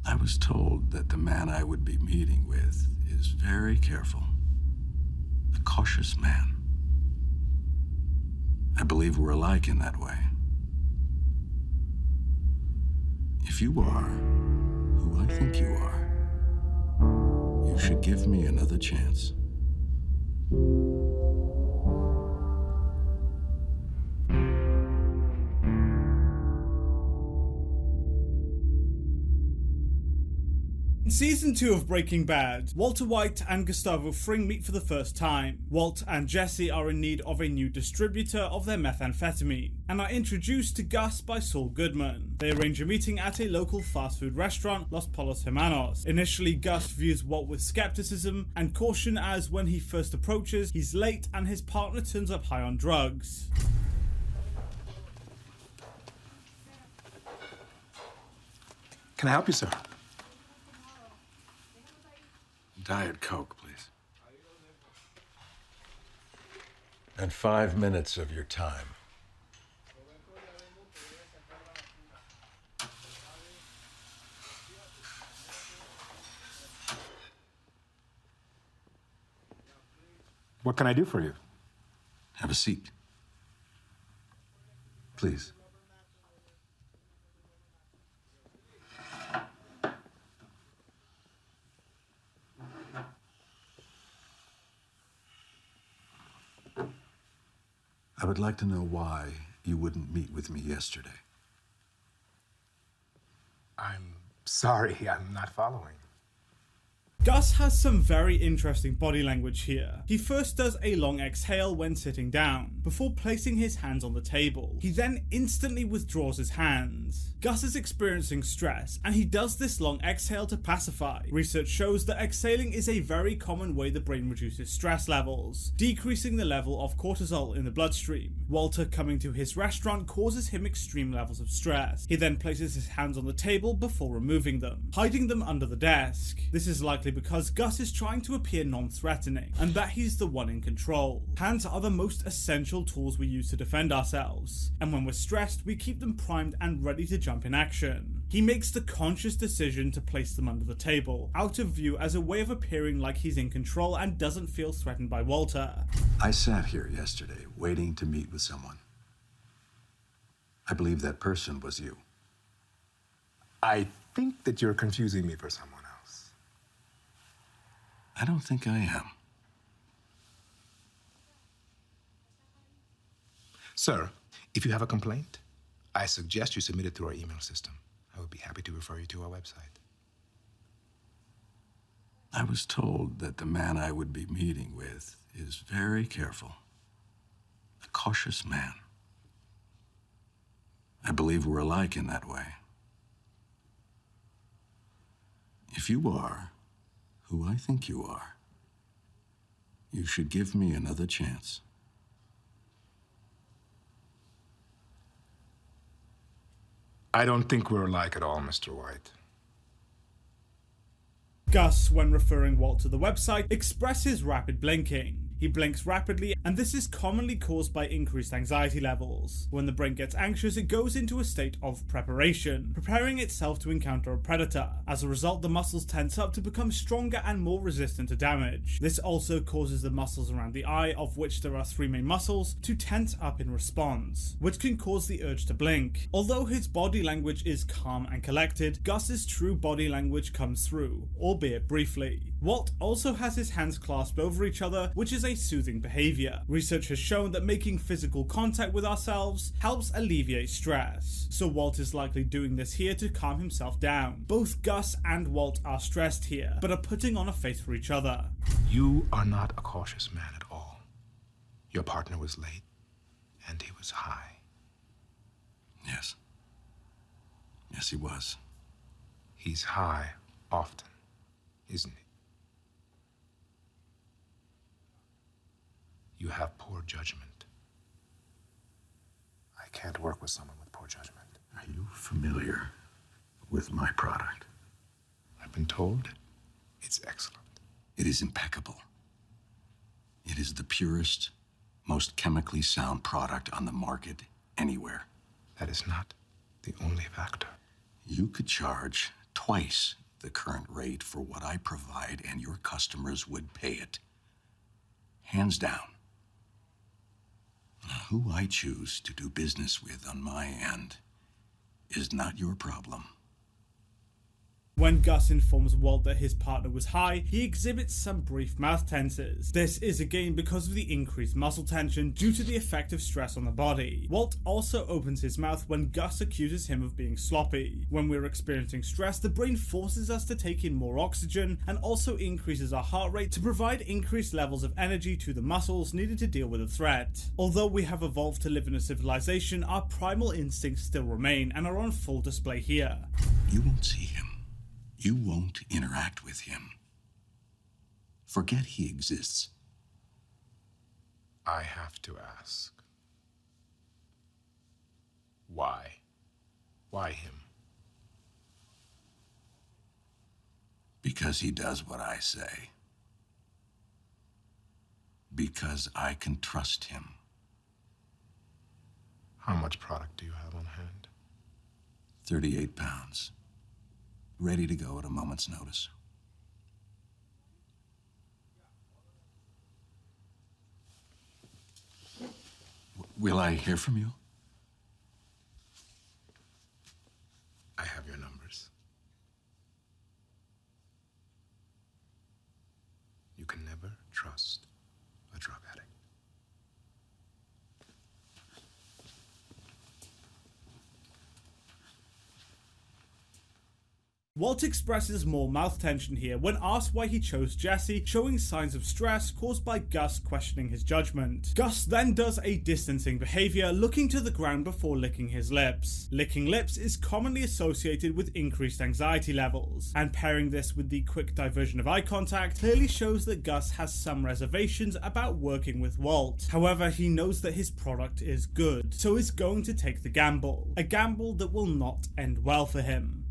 I was told that the man I would be meeting with is very careful, a cautious man. I believe we're alike in that way. If you are who I think you are, you should give me another chance. In Season 2 of Breaking Bad, Walter White and Gustavo Fring meet for the first time. Walt and Jesse are in need of a new distributor of their methamphetamine, and are introduced to Gus by Saul Goodman. They arrange a meeting at a local fast food restaurant, Los Pollos Hermanos. Initially, Gus views Walt with skepticism and caution as when he first approaches, he's late and his partner turns up high on drugs. Can I help you, sir? Diet Coke, please. And 5 minutes of your time. What can I do for you? Have a seat. Please. I would like to know why you wouldn't meet with me yesterday. I'm sorry, I'm not following. Gus has some very interesting body language here. He first does a long exhale when sitting down, before placing his hands on the table. He then instantly withdraws his hands. Gus is experiencing stress, and he does this long exhale to pacify. Research shows that exhaling is a very common way the brain reduces stress levels, decreasing the level of cortisol in the bloodstream. Walter coming to his restaurant causes him extreme levels of stress. He then places his hands on the table before removing them, hiding them under the desk. This is likely because Gus is trying to appear non-threatening, and that he's the one in control. Hands are the most essential tools we use to defend ourselves, and when we're stressed, we keep them primed and ready to jump in action. He makes the conscious decision to place them under the table, out of view as a way of appearing like he's in control and doesn't feel threatened by Walter. I sat here yesterday waiting to meet with someone. I believe that person was you. I think that you're confusing me for someone else. I don't think I am. Sir, if you have a complaint, I suggest you submit it through our email system. I would be happy to refer you to our website. I was told that the man I would be meeting with is very careful, a cautious man. I believe we're alike in that way. If you are who I think you are, you should give me another chance. I don't think we're alike at all, Mr. White. Gus, when referring Walt to the website, expresses rapid blinking. He blinks rapidly, and this is commonly caused by increased anxiety levels. When the brain gets anxious, it goes into a state of preparation, preparing itself to encounter a predator. As a result, the muscles tense up to become stronger and more resistant to damage. This also causes the muscles around the eye, of which there are 3 main muscles, to tense up in response, which can cause the urge to blink. Although his body language is calm and collected, Gus's true body language comes through, albeit briefly. Walt also has his hands clasped over each other, which is a soothing behavior. Research has shown that making physical contact with ourselves helps alleviate stress, so Walt is likely doing this here to calm himself down. Both Gus and Walt are stressed here, but are putting on a face for each other. You are not a cautious man at all. Your partner was late, and he was high. Yes. Yes, he was. He's high often, isn't he? You have poor judgment. I can't work with someone with poor judgment. Are you familiar with my product? I've been told it's excellent. It is impeccable. It is the purest, most chemically sound product on the market anywhere. That is not the only factor. You could charge twice the current rate for what I provide, and your customers would pay it. Hands down. Who I choose to do business with on my end is not your problem. When Gus informs Walt that his partner was high, he exhibits some brief mouth tenses. This is again because of the increased muscle tension due to the effect of stress on the body. Walt also opens his mouth when Gus accuses him of being sloppy. When we're experiencing stress, the brain forces us to take in more oxygen and also increases our heart rate to provide increased levels of energy to the muscles needed to deal with a threat. Although we have evolved to live in a civilization, our primal instincts still remain and are on full display here. You won't see him. You won't interact with him. Forget he exists. I have to ask. Why? Why him? Because he does what I say. Because I can trust him. How much product do you have on hand? 38 pounds. Ready to go at a moment's notice. Will I hear from you? I have your numbers. You can never trust a drug addict. Walt expresses more mouth tension here when asked why he chose Jesse, showing signs of stress caused by Gus questioning his judgment. Gus then does a distancing behavior, looking to the ground before licking his lips. Licking lips is commonly associated with increased anxiety levels, and pairing this with the quick diversion of eye contact clearly shows that Gus has some reservations about working with Walt. However, he knows that his product is good, so is going to take the gamble. A gamble that will not end well for him.